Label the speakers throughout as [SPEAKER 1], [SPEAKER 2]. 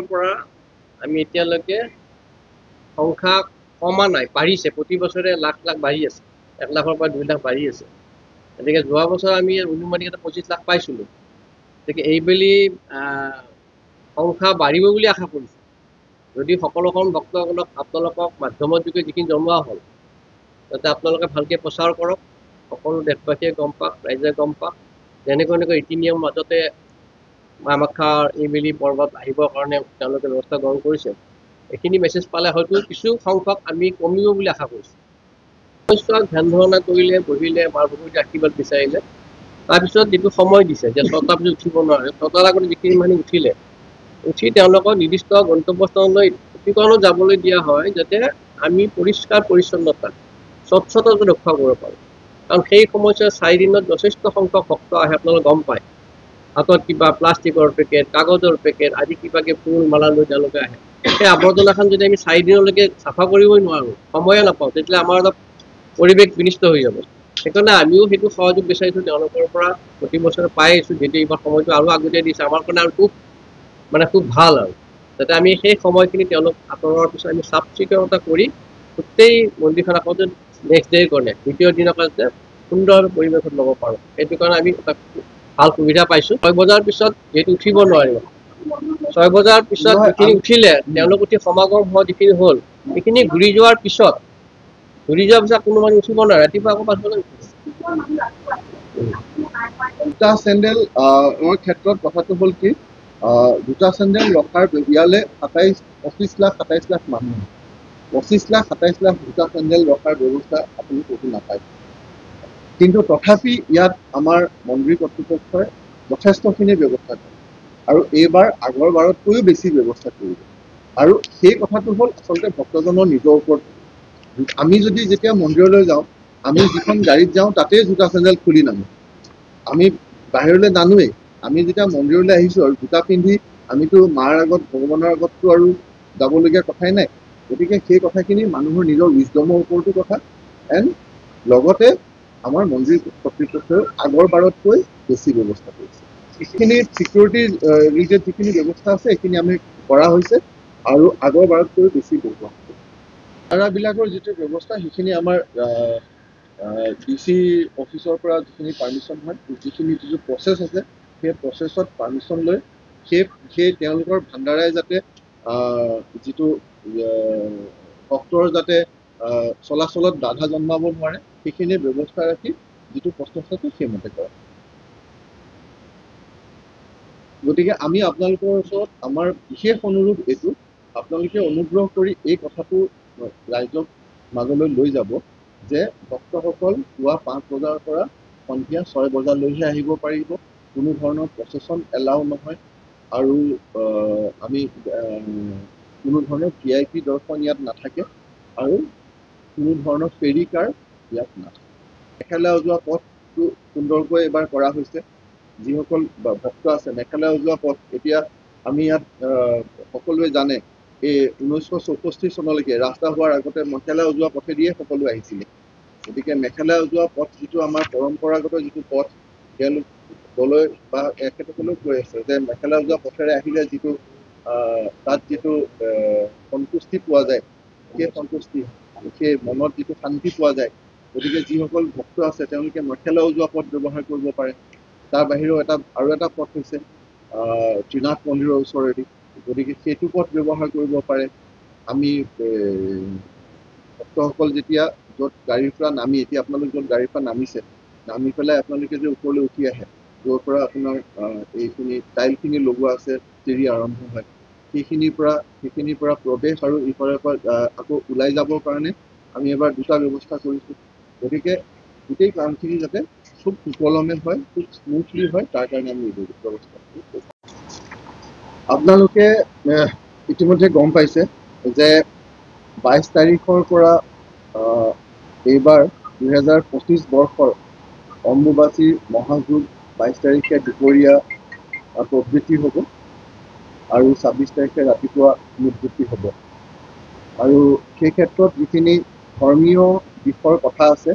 [SPEAKER 1] লাখৰ পৰা আমি এতিয়ালৈকে সংখ্যা কমা নাই, বাঢ়িছে। প্ৰতি বছৰে লাখ লাখ বাঢ়ি আছে, 1 লাখৰ পৰা 2 লাখ বাঢ়ি আছে। গতিকে যোৱা বছৰ আমি অনুমানিক 25 লাখ পাইছিলোঁ। গতিকে এইবেলি সংখ্যা বাঢ়িব বুলি আশা কৰিছোঁ। যদি সকলোখন ভক্তসকলক আপোনালোকক মাধ্যমৰ যোগে যিখিনি জনোৱা হ'ল, যাতে আপোনালোকে ভালকৈ প্ৰচাৰ কৰক, সকলো দেশবাসীয়ে গম পাওক, ৰাইজে গম পাওক, যেনেকৈ ৰীতি নিয়ম মাজতে কামাখ্যাৰ এইবেলি পৰ্বত আহিবৰ কাৰণে তেওঁলোকে ব্যৱস্থা গ্ৰহণ কৰিছে। এইখিনি মেছেজ পালে হয়তো কিছু সংখ্যক আমি কমিব বুলি আশা কৰিছোঁ। সময়ছোৱাক ধ্যান ধাৰণা কৰিলে, বহিলে, মাৰ ভগৱতী আশীৰ্বাদ বিচাৰিলে, তাৰপিছত যিটো সময় দিছে যে 6টাৰ পিছত উঠিব নোৱাৰে, 6টাৰ আগতে যিখিনি মানুহ উঠি তেওঁলোকক নিৰ্দিষ্ট গন্তব্যস্থানলৈ অতিকৰণত যাবলৈ দিয়া হয়, যাতে আমি পৰিষ্কাৰ পৰিচ্ছন্নতা স্বচ্ছতা ৰক্ষা কৰিব পাৰোঁ। কাৰণ সেই সময়ছোৱাত 4 দিনত যথেষ্ট সংখ্যক ভক্ত আহে, আপোনালোকে গম পায়। হাতত কিবা প্লাষ্টিকৰ পেকেট, কাগজৰ পেকেট আদি কিবাকে ফুল মালা লৈ তেওঁলোকে আহে। সেই আৱৰ্জনাখন যদি আমি 4 দিনলৈকে চাফা কৰিবই নোৱাৰোঁ, সময়ে নাপাওঁ, তেতিয়াহ'লে আমাৰ অলপ পৰিৱেশ বিনিষ্ট হৈ যাব। সেইকাৰণে আমিও সেইটো সহযোগ বিচাৰিছোঁ তেওঁলোকৰ পৰা, প্ৰতি বছৰে পাই আহিছোঁ। যিহেতু এইবাৰ সময়টো আৰু আগতীয়াই দিছে, আমাৰ কাৰণে আৰু খুব ভাল আৰু যাতে আমি সেই সময়খিনি তেওঁলোক আঁতৰোৱাৰ পিছত আমি চাফ চিকুণতা কৰি গোটেই মন্দিৰখন আকৌ নেক্সট ডেৰ কাৰণে, দ্বিতীয় দিনৰ কাৰণে সুন্দৰ পৰিৱেশত ল'ব পাৰোঁ। সেইটো কাৰণে আমি এটা ভাল সুবিধা পাইছোঁ। 6 বজাৰ পিছত যিহেতু উঠিব নোৱাৰিব, 6 বজাৰ পিছত যিখিনি উঠিলে, তেওঁলোক উঠি সমাগম হোৱা যিখিনি হ'ল, সেইখিনি ঘূৰি যোৱাৰ পিছত কোনো মানুহ উঠিব নোৱাৰে, ৰাতিপুৱা আকৌ 5 বজাত উঠিব।
[SPEAKER 2] জোতা চেণ্ডেল ক্ষেত্ৰত কথাটো হ'ল কি, জোতা চেণ্ডেল ৰখাৰ ইয়ালৈ 25 লাখ 27 লাখ মানুহ, 25 লাখ 27 লাখ জোতা চেণ্ডেল ৰখাৰ ব্যৱস্থা আপুনি ক'তো নাপায়। কিন্তু তথাপি ইয়াত আমাৰ মন্দিৰ কৰ্তৃপক্ষই যথেষ্টখিনি ব্যৱস্থা কৰে আৰু এইবাৰ আগৰ বাৰতকৈও বেছি ব্যৱস্থা কৰিব। আৰু সেই কথাটো হ'ল আচলতে ভক্তজনৰ নিজৰ ওপৰত। আমি যদি যেতিয়া মন্দিৰলৈ যাওঁ, আমি যিখন গাড়ীত যাওঁ তাতেই জোতা চেণ্ডেল খুলি নানো। আমি বাহিৰলৈ নানোৱেই। আমি যেতিয়া মন্দিৰলৈ আহিছোঁ আৰু জোতা পিন্ধি আমিতো মাৰ আগত, ভগৱানৰ আগততো আৰু যাবলগীয়া কথাই নাই। গতিকে সেই কথাখিনি মানুহৰ নিজৰ উইজডমৰ ওপৰতো কথা। এণ্ড লগতে আমাৰ মন্দিৰ কৰ্তৃপক্ষই আগৰ বাৰতকৈ বেছি ব্যৱস্থা কৰিছে। এইখিনি ছিকিউৰিটি ৰিলেটেড যিখিনি ব্যৱস্থা আছে সেইখিনি আমি কৰা হৈছে আৰু আগৰ বাৰতকৈ বেছি ব্যৱস্থা হৈছে। ভাড়াবিলাকৰ যিটো ব্যৱস্থা সেইখিনি আমাৰ DC অফিচৰ পৰা যিখিনি পাৰ্মিশ্যন হয়, যিটো প্ৰচেছ আছে, সেই প্ৰচেছত পাৰ্মিশ্যন লৈ সেই তেওঁলোকৰ ভাণ্ডাৰাই যাতে যিটো ভক্তৰ যাতে চলাচলত বাধা জন্মাব নোৱাৰে, সেইখিনি ব্যৱস্থা ৰাখি যিটো প্ৰচেছ আছে সেইমতে কৰে। গতিকে আমি আপোনালোকৰ ওচৰত আমাৰ বিশেষ অনুৰোধ এইটো, আপোনালোকে অনুগ্ৰহ কৰি এই কথাটো ৰাইজক মাজলৈ লৈ যাব যে ভক্তসকল পুৱা 5 বজাৰ পৰা সন্ধিয়া 6 বজালৈহে আহিব পাৰিব। কোনো ধৰণৰ প্ৰচেছন এলাউ নহয় আৰু আমি কোনো ধৰণৰ VIP দৰ্শন ইয়াত নাথাকে আৰু কোনো ধৰণৰ ফেৰী কাৰ ইয়াত নাথাকে। মেঘালয় যোৱা পথটো সুন্দৰকৈ এবাৰ কৰা হৈছে। যিসকল ভক্ত আছে মেঘালয় যোৱা পথ, এতিয়া আমি ইয়াত সকলোৱে জানে এই 1964 চনলৈকে ৰাস্তা হোৱাৰ আগতে মেঘালয় যোৱা পথেদিয়ে সকলো আহিছিলে। গতিকে মেঘালয় যোৱা পথ যিটো আমাৰ পৰম্পৰাগত যিটো পথ, তেওঁলোকলৈ বা এখেতসকলেও কৈ আছে যে মেঘালয় যোৱা পথেৰে আহিলে যিটো তাত যিটো সন্তুষ্টি পোৱা যায়, সেই সন্তুষ্টি, সেই মনত যিটো শান্তি পোৱা যায়। গতিকে যিসকল ভক্ত আছে তেওঁলোকে মেঘালয় যোৱা পথ ব্যৱহাৰ কৰিব পাৰে। তাৰ বাহিৰেও আৰু এটা পথ হৈছে ত্ৰিনাথ মন্দিৰৰ ওচৰেদি, গতিকে সেইটো পথ ব্যৱহাৰ কৰিব পাৰে। আমি ভক্তসকল যেতিয়া য'ত গাড়ীৰ পৰা নামি, এতিয়া আপোনালোক য'ত গাড়ীৰ পৰা নামিছে, নামি পেলাই আপোনালোকে যে ওপৰলৈ উঠি আহে, য'ৰ পৰা আপোনাৰ এইখিনি টাইলখিনি লগোৱা আছে, চিৰি আৰম্ভ হয়, সেইখিনিৰ পৰা প্ৰৱেশ আৰু ইফালৰ পৰা আকৌ ওলাই যাবৰ কাৰণে আমি এবাৰ 2টা ব্যৱস্থা কৰিছোঁ। গতিকে গোটেই কামখিনি যাতে খুব সুকলমে হয়, খুব স্মুথলি হয়, তাৰ কাৰণে আমি এই ব্যৱস্থা কৰিছোঁ। আপোনালোকে ইতিমধ্যে গম পাইছে যে 22 তাৰিখৰ পৰা এইবাৰ 2025 বৰ্ষৰ অম্বুবাচী মহাযোগ 22 তাৰিখে দুপৰীয়া প্ৰবৃত্তি হ'ব আৰু 26 তাৰিখে ৰাতিপুৱা নিবৃত্তি হ'ব। আৰু সেই ক্ষেত্ৰত যিখিনি ধৰ্মীয় দিশৰ কথা আছে,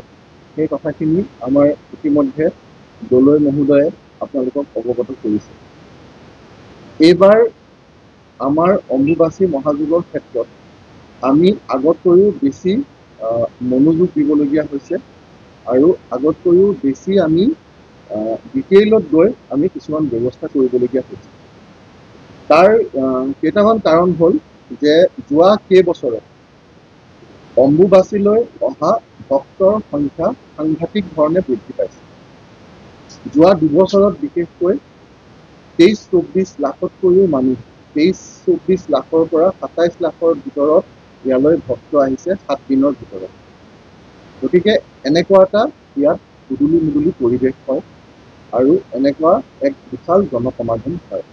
[SPEAKER 2] সেই কথাখিনি আমাৰ ইতিমধ্যে দলৈ মহোদয়ে আপোনালোকক অৱগত কৰিছে। এইবাৰ আমাৰ অম্বুবাচী মহাযুগৰ ক্ষেত্ৰত আমি আগতকৈও বেছি মনোযোগ দিবলগীয়া হৈছে আৰু আগতকৈও বেছি আমি ডিটেইলত গৈ আমি কিছুমান ব্যৱস্থা কৰিবলগীয়া হৈছে। তাৰ কেইটামান কাৰণ হ'ল যে যোৱা কেইবছৰত অম্বুবাচীলৈ অহা ভক্তৰ সংখ্যা সাংঘাতিক ধৰণে বৃদ্ধি পাইছে। যোৱা দুবছৰত বিশেষকৈ 23-24 লাখতকৈও মানুহ 23-24 লাখৰ পৰা 27 লাখৰ ভিতৰত ইয়ালৈ ভক্ত আহিছে 7 দিনৰ ভিতৰত। গতিকে এনেকুৱা এটা ইয়াত উদুলি মুদুলি পৰিৱেশ হয় আৰু এনেকুৱা এক বিশাল জনসমাগম হয়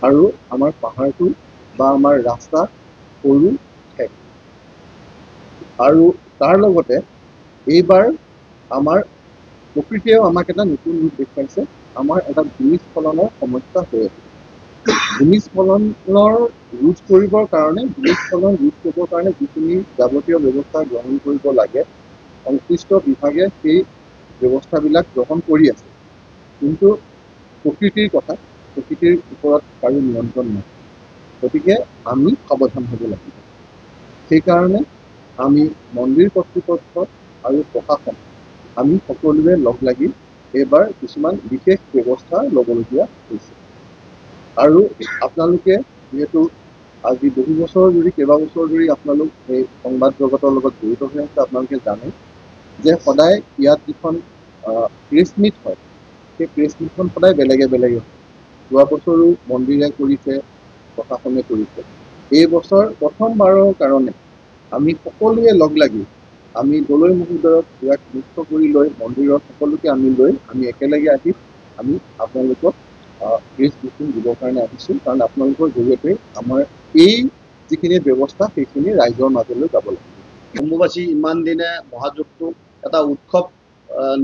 [SPEAKER 2] আৰু আমাৰ পাহাৰটো বা আমাৰ ৰাস্তা সৰু ঠেক আৰু তাৰ লগতে এইবাৰ আমাৰ প্ৰকৃতিয়েও আমাক এটা নতুন ৰূপ দেখুৱাইছে। আমাৰ এটা ভূমিস্খলনৰ সমস্যা হৈ আছে। ভূমিস্খলনৰ ৰোধ কৰিবৰ কাৰণে যিখিনি যাৱতীয় ব্যৱস্থা গ্ৰহণ কৰিব লাগে সংশ্লিষ্ট বিভাগে সেই ব্যৱস্থাবিলাক গ্ৰহণ কৰি আছে, কিন্তু প্ৰকৃতিৰ কথা, প্ৰকৃতিৰ ওপৰত কাৰো নিয়ন্ত্ৰণ নাই। গতিকে আমি সাৱধান হ'ব লাগিব। সেইকাৰণে আমি মন্দিৰ কৰ্তৃপক্ষ আৰু প্ৰশাসন আমি সকলোৱে লগ লাগি এইবাৰ কিছুমান বিশেষ ব্যৱস্থা ল'বলগীয়া হৈছে। আৰু আপোনালোকে যিহেতু আজি বহু বছৰ ধৰি কেইবাবছৰ ধৰি আপোনালোক এই সংবাদ জগতৰ লগত জড়িত হৈ আছে, আপোনালোকে জানে যে সদায় ইয়াত যিখন প্ৰেছ মিট হয় সেই প্ৰেছ মিটখন সদায় বেলেগে বেলেগে হয়। যোৱা বছৰো মন্দিৰে কৰিছে, প্ৰশাসনে কৰিছে। এই বছৰ প্ৰথমবাৰৰ কাৰণে আমি সকলোৱে লগ লাগি আমি দলৈ মহোদয়ক ইয়াক মুক্ত কৰি লৈ মন্দিৰৰ সকলোকে আমি একেলগে আহি আমি আপোনালোকক প্ৰেছ ব্ৰিফিং দিবৰ কাৰণে আহিছোঁ, কাৰণ আপোনালোকৰ জৰিয়তে আমাৰ এই যিখিনি ব্যৱস্থা সেইখিনি ৰাইজৰ মাজলৈ যাব লাগিব।
[SPEAKER 3] অম্বুবাচী ইমান দিনে মহাযুগটো এটা উৎসৱ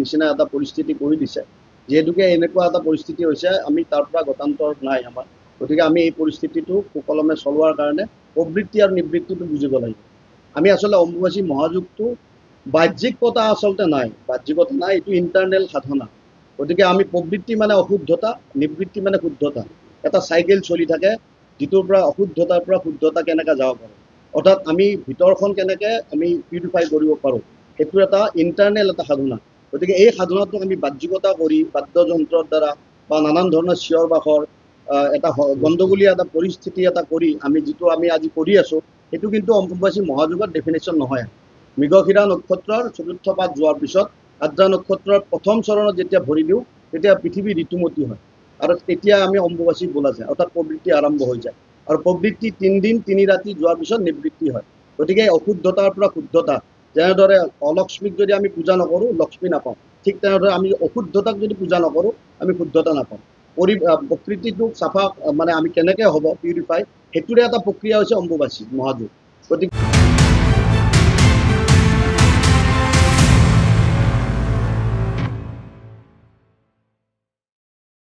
[SPEAKER 3] নিচিনা এটা পৰিস্থিতি কৰি দিছে। যিহেতুকে এনেকুৱা এটা পৰিস্থিতি হৈছে আমি তাৰ পৰা গতান্তৰ নাই আমাৰ। গতিকে আমি এই পৰিস্থিতিটো সুকলমে চলোৱাৰ কাৰণে প্ৰবৃত্তি আৰু নিবৃত্তিটো বুজিব লাগিব। আমি আচলতে অম্বুবাচী মহাযুগটো বাহ্যিকতা আচলতে নাই, বাহ্যিকতা নাই, এইটো ইণ্টাৰনেল সাধনা। গতিকে আমি প্ৰবৃত্তি মানে অশুদ্ধতা, নিবৃত্তি মানে শুদ্ধতা, এটা চাইকেল চলি থাকে যিটোৰ পৰা অশুদ্ধতাৰ পৰা শুদ্ধতা কেনেকৈ যাব পাৰে, অৰ্থাৎ আমি ভিতৰখন কেনেকৈ আমি পিউৰিফাই কৰিব পাৰোঁ, সেইটো এটা ইণ্টাৰনেল এটা সাধনা। গতিকে এই সাধনাটোক আমি বাহ্যিকতা কৰি বাদ্যযন্ত্ৰৰ দ্বাৰা বা নানান ধৰণৰ চিঞৰ বাখৰ এটা গণ্ডগোলীয়া এটা পৰিস্থিতি এটা কৰি যিটো আমি আজি কৰি আছোঁ, সেইটো কিন্তু অম্বুবাচী মহাযুগৰ ডেফিনেশ্যন নহয়। মৃগশিৰা নক্ষত্ৰৰ চতুৰ্থ পাত যোৱাৰ পিছত আদ্ৰা নক্ষত্ৰৰ প্ৰথম চৰণত যেতিয়া ভৰি দিওঁ তেতিয়া পৃথিৱী ঋতুমতী হয় আৰু তেতিয়া আমি অম্বুবাচী বোলা যায়, অৰ্থাৎ প্ৰবৃত্তি আৰম্ভ হৈ যায়। আৰু প্ৰবৃত্তি 3 দিন 3 ৰাতি যোৱাৰ পিছত নিবৃত্তি হয়। গতিকে অশুদ্ধতাৰ পৰা শুদ্ধতা, যেনেদৰে অলক্ষ্মীক যদি আমি পূজা নকৰোঁ লক্ষ্মী নাপাওঁ, ঠিক তেনেদৰে আমি অশুদ্ধতাক যদি পূজা নকৰোঁ আমি শুদ্ধতা নাপাওঁ। প্ৰকৃতিটোক চাফা মানে আমি কেনেকৈ হ'ব পিউৰিফাই, সেইটোৰে এটা প্ৰক্ৰিয়া হৈছে অম্বুবাচী মহাযুগ। গতিকে